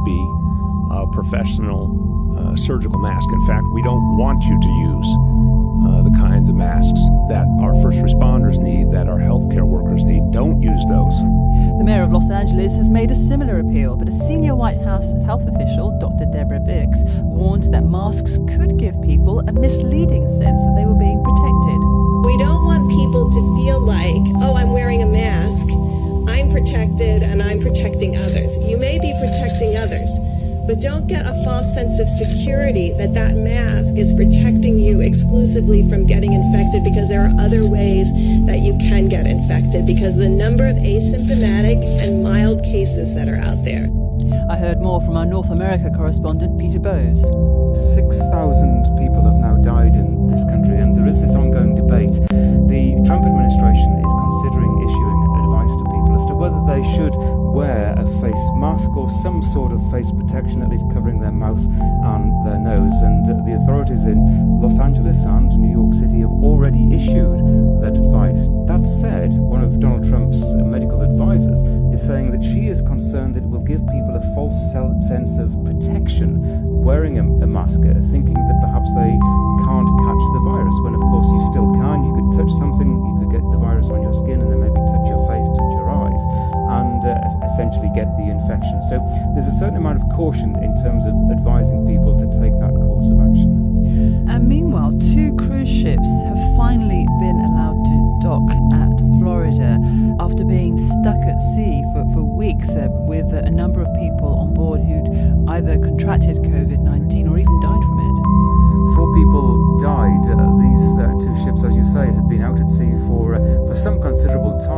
be a professional surgical mask. In fact, we don't want you to use the kinds of masks that our first responders need, that our healthcare workers need. Don't use those. The mayor of Los Angeles has made a similar appeal, but a senior White House health official, Dr. Deborah Birx, warned that masks could give people a misleading sense that they were being protected. We don't want people to feel like, oh, I'm wearing a mask, I'm protected and I'm protecting others. You may be protecting others, but don't get a false sense of security that that mask is protecting you exclusively from getting infected, because there are other ways that you can get infected because the number of asymptomatic and mild cases that are out there. I heard more from our North America correspondent, Peter Bowes. 6,000 people have now died in this country, and there is this ongoing debate. The Trump administration is considering issuing advice to people as to whether they should wear a face mask or some sort of face protection, at least covering their mouth and their nose. And the authorities in Los Angeles and New York City have already issued that advice. That said, one of Donald Trump's medical advisors is saying that she is concerned that it will give people a false sense of protection wearing a mask, thinking that perhaps they can't catch the virus, when of course you still can. You could touch something, you could get the virus on your skin and then maybe touch your face, touch your eyes, and essentially get the infection. So there's a certain amount of caution in terms of advising people to take that course of action. And meanwhile, 2 cruise ships have finally been allowed to dock at Florida after being stuck at sea for weeks with a number of people on board who'd either contracted COVID-19 or even died from it. 4 people died. These 2 ships, as you say, had been out at sea for some considerable time.